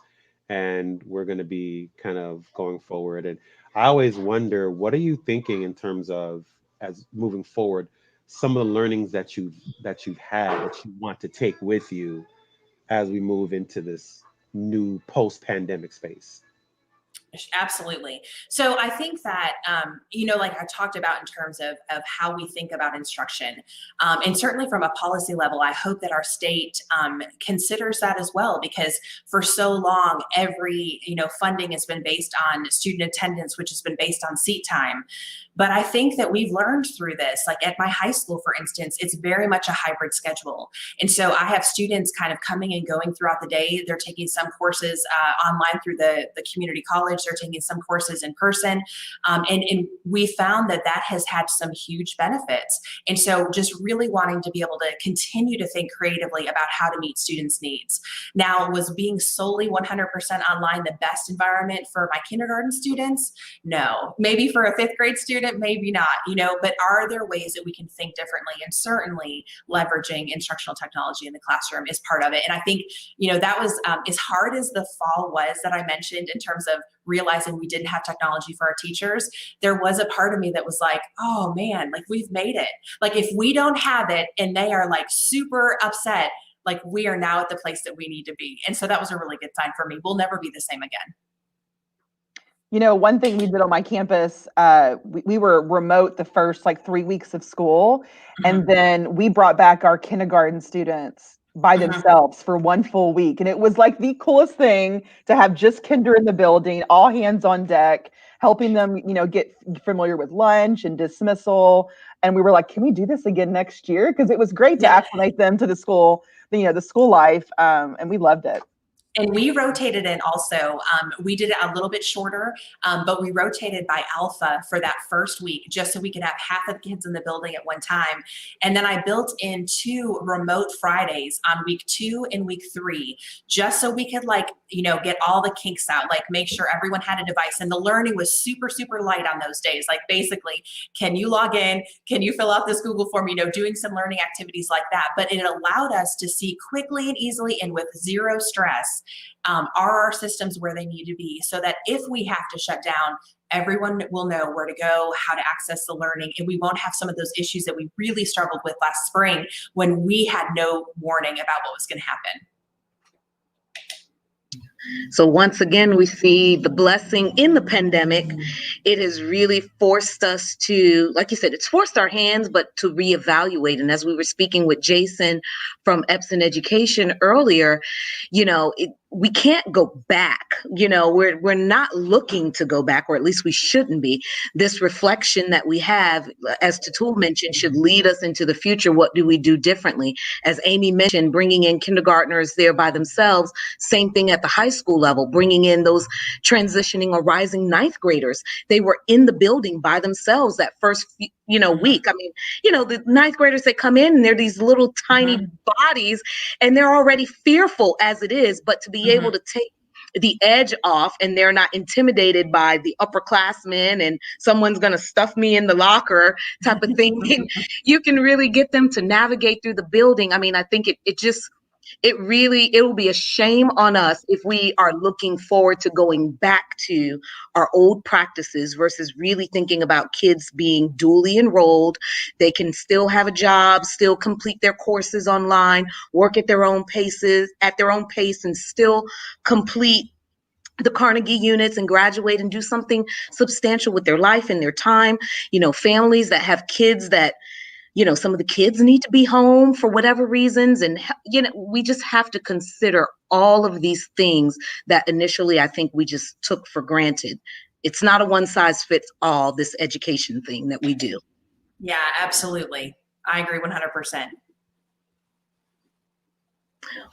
and we're gonna be kind of going forward. And I always wonder, what are you thinking in terms of, as moving forward, some of the learnings that you've had that you want to take with you as we move into this new post-pandemic space? Absolutely. So I think that, like I talked about in terms of how we think about instruction, and certainly from a policy level, I hope that our state considers that as well, because for so long, every, funding has been based on student attendance, which has been based on seat time. But I think that we've learned through this, like at my high school, for instance, it's very much a hybrid schedule. And so I have students kind of coming and going throughout the day. They're taking some courses online through the community college. They're taking some courses in person. And we found that has had some huge benefits. And so just really wanting to be able to continue to think creatively about how to meet students' needs. Now, was being solely 100% online the best environment for my kindergarten students? No. Maybe for a 5th grade student, efficient? Maybe not, but are there ways that we can think differently? And certainly leveraging instructional technology in the classroom is part of it. And I think, that was as hard as the fall was that I mentioned in terms of realizing we didn't have technology for our teachers, there was a part of me that was like, oh man, like we've made it. Like if we don't have it and they are like super upset, like we are now at the place that we need to be. And so that was a really good sign for me. We'll never be the same again. One thing we did on my campus, we were remote the first like 3 weeks of school. And then we brought back our kindergarten students by themselves for 1 full week. And it was like the coolest thing to have just kinder in the building, all hands on deck, helping them, get familiar with lunch and dismissal. And we were like, can we do this again next year? Because it was great to acclimate them to the school, the school life. And we loved it. And we rotated in also. We did it a little bit shorter, but we rotated by alpha for that first week, just so we could have half of the kids in the building at one time. And then I built in 2 remote Fridays on week 2 and week 3, just so we could get all the kinks out, like make sure everyone had a device. And the learning was super, super light on those days. Like basically, can you log in? Can you fill out this Google form? Doing some learning activities like that. But it allowed us to see quickly and easily and with zero stress, are our systems where they need to be, so that if we have to shut down, everyone will know where to go, how to access the learning, and we won't have some of those issues that we really struggled with last spring when we had no warning about what was going to happen. So once again, we see the blessing in the pandemic. It has really forced us to, like you said, it's forced our hands, but to reevaluate. And as we were speaking with Jason from Epson Education earlier, we can't go back. We're not looking to go back, or at least we shouldn't be. This reflection that we have, as Tatul mentioned, should lead us into the future. What do we do differently? As Amy mentioned, bringing in kindergartners there by themselves, same thing at the high school level, bringing in those transitioning or rising ninth graders. They were in the building by themselves that first week. I mean, the ninth graders, they come in and they're these little tiny bodies and they're already fearful as it is, but to be able to take the edge off and they're not intimidated by the upperclassmen and someone's going to stuff me in the locker type of thing. You can really get them to navigate through the building. I mean, I think it will be a shame on us if we are looking forward to going back to our old practices versus really thinking about kids being duly enrolled. They can still have a job, still complete their courses online, work at their own pace, and still complete the Carnegie units and graduate and do something substantial with their life and their time. Families that have kids that, some of the kids need to be home for whatever reasons. And, we just have to consider all of these things that initially I think we just took for granted. It's not a one size fits all, this education thing that we do. Yeah, absolutely. I agree 100%.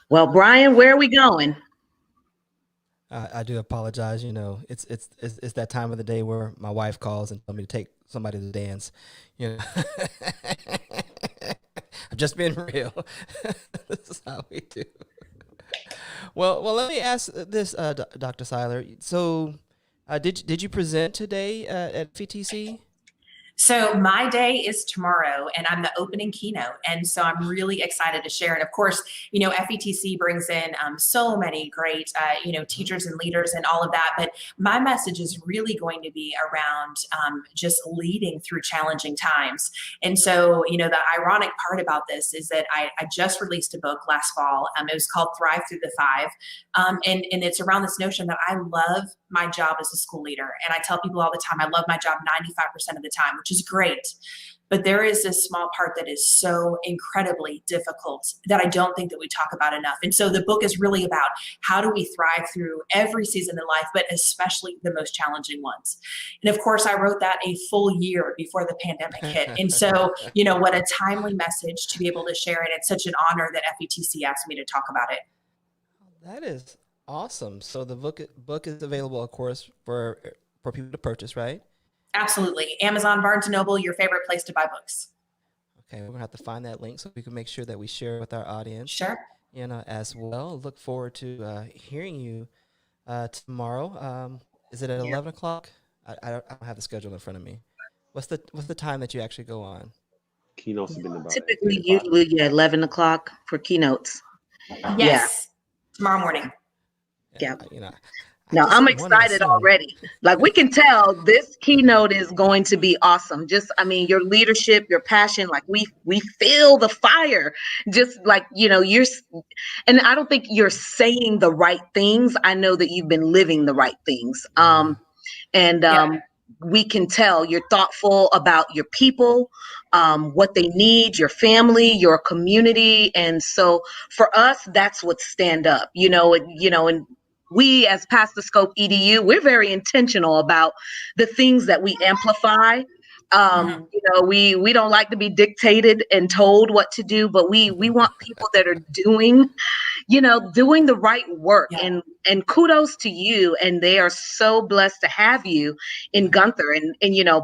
Well, Brian, where are we going? I do apologize. It's that time of the day where my wife calls and tells me to take somebody to dance. I'm just being real. This is how we do. Well, let me ask this, Dr. Seiler. So, did you present today at FETC? So my day is tomorrow and I'm the opening keynote. And so I'm really excited to share. And of course, FETC brings in so many great, teachers and leaders and all of that. But my message is really going to be around just leading through challenging times. And so, the ironic part about this is that I just released a book last fall. It was called Thrive Through the Five. And it's around this notion that I love my job as a school leader. And I tell people all the time, I love my job 95% of the time, which is great. But there is this small part that is so incredibly difficult that I don't think that we talk about enough. And so the book is really about how do we thrive through every season in life, but especially the most challenging ones. And of course, I wrote that a full year before the pandemic hit. And so, what a timely message to be able to share. And it's such an honor that FETC asked me to talk about it. That is awesome. So the book is available, of course, for people to purchase, right? Absolutely. Amazon, Barnes & Noble, your favorite place to buy books. Okay, we're going to have to find that link so we can make sure that we share with our audience. Sure. As well. Look forward to hearing you tomorrow. Is it at 11 o'clock? I don't have the schedule in front of me. What's the time that you actually go on? Keynotes have been about Typically, 8 o'clock. usually 11 o'clock for keynotes. Yes. Tomorrow morning. Yeah. You know, No, just I'm wanted to excited assume. already. Like we can tell this keynote is going to be awesome. Just, I mean, your leadership, your passion, like we feel the fire. Just like, and I don't think you're saying the right things. I know that you've been living the right things. We can tell you're thoughtful about your people, what they need, your family, your community. And so for us, that's what stand up, and we as Past the Scope EDU, we're very intentional about the things that we amplify. We don't like to be dictated and told what to do, but we want people that are doing the right work. Yeah. And kudos to you. And they are so blessed to have you in Gunther. And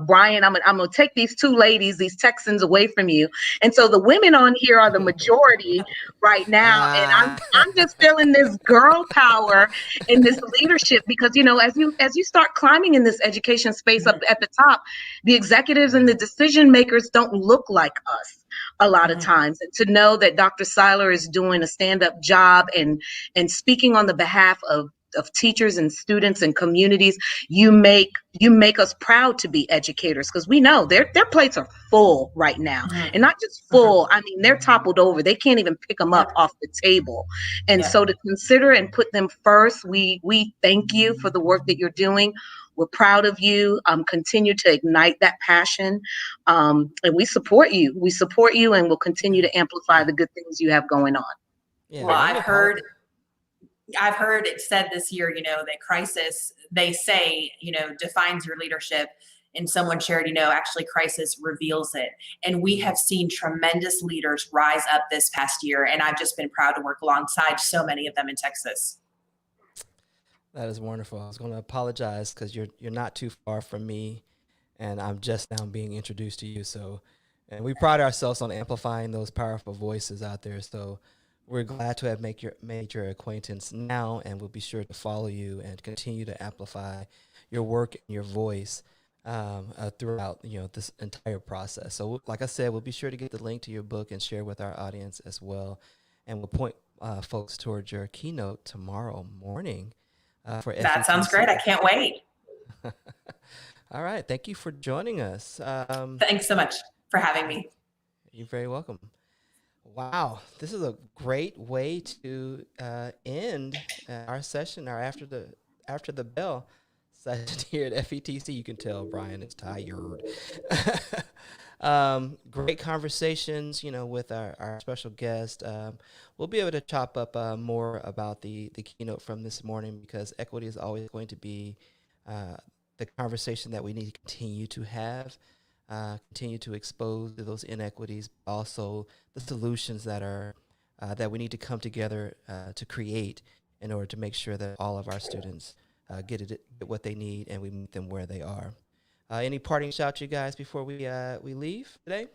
Brian, I'm gonna take these two ladies, these Texans, away from you. And so the women on here are the majority right now. And I'm just feeling this girl power and this leadership because as you start climbing in this education space up at the top, the executives and the decision makers don't look like us a lot of times. And to know that Dr. Seiler is doing a stand-up job and speaking on the behalf of teachers and students and communities, you make us proud to be educators because we know their plates are full right now. And not just full, I mean, they're toppled over. They can't even pick them up off the table. And so to consider and put them first, we thank you for the work that you're doing. We're proud of you. Continue to ignite that passion. And we support you. We support you and we'll continue to amplify the good things you have going on. Yeah, Well, I've heard it said this year, that crisis, they say, defines your leadership. And someone shared, actually crisis reveals it. And we have seen tremendous leaders rise up this past year. And I've just been proud to work alongside so many of them in Texas. That is wonderful. I was going to apologize because you're not too far from me, and I'm just now being introduced to you. So, and we pride ourselves on amplifying those powerful voices out there. So, we're glad to have made your acquaintance now, and we'll be sure to follow you and continue to amplify your work and your voice throughout this entire process. So, like I said, we'll be sure to get the link to your book and share with our audience as well, and we'll point folks towards your keynote tomorrow morning. That sounds great. I can't wait. All right. Thank you for joining us. Thanks so much for having me. You're very welcome. Wow. This is a great way to end our session, our after the bell session here at FETC. You can tell Brian is tired. Great conversations, with our special guest. We'll be able to chop up more about the keynote from this morning because equity is always going to be the conversation that we need to continue to have, continue to expose to those inequities, also the solutions that are that we need to come together to create in order to make sure that all of our students get what they need and we meet them where they are. Any parting shots, you guys, before we leave today?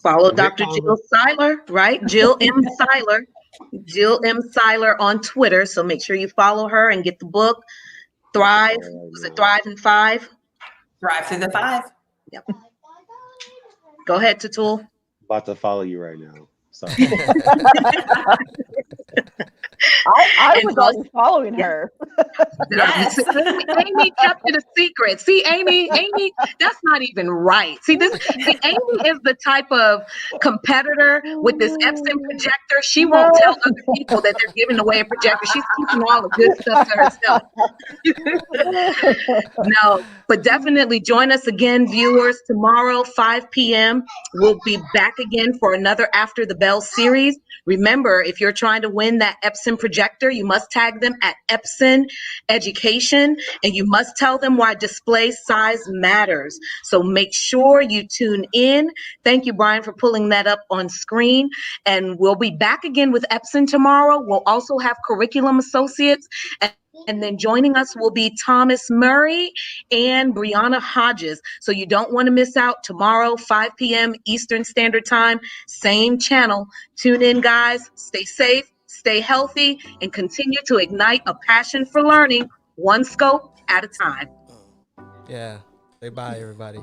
Follow Dr. Jill Seiler, right? Jill M. Seiler. Jill M. Seiler on Twitter. So make sure you follow her and get the book. Thrive. Was it Thrive in 5? Thrive through the 5. Yep. Go ahead, Tatul. About to follow you right now. Sorry. I was always following her. Yes. Amy kept it a secret. See, Amy, that's not even right. See, Amy is the type of competitor with this Epson projector. She won't tell other people that they're giving away a projector. She's keeping all the good stuff to herself. No, but definitely join us again, viewers. Tomorrow, 5 p.m. We'll be back again for another After the Bell series. Remember, if you're trying to win that Epson projector, you must tag them at Epson Education, and you must tell them why display size matters. So make sure you tune in. Thank you, Brian, for pulling that up on screen. And we'll be back again with Epson tomorrow. We'll also have Curriculum Associates. And then joining us will be Thomas Murray and Brianna Hodges. So you don't want to miss out tomorrow, 5 p.m. Eastern Standard Time, same channel. Tune in, guys. Stay safe, stay healthy, and continue to ignite a passion for learning, one scope at a time. Yeah. Say bye, everybody.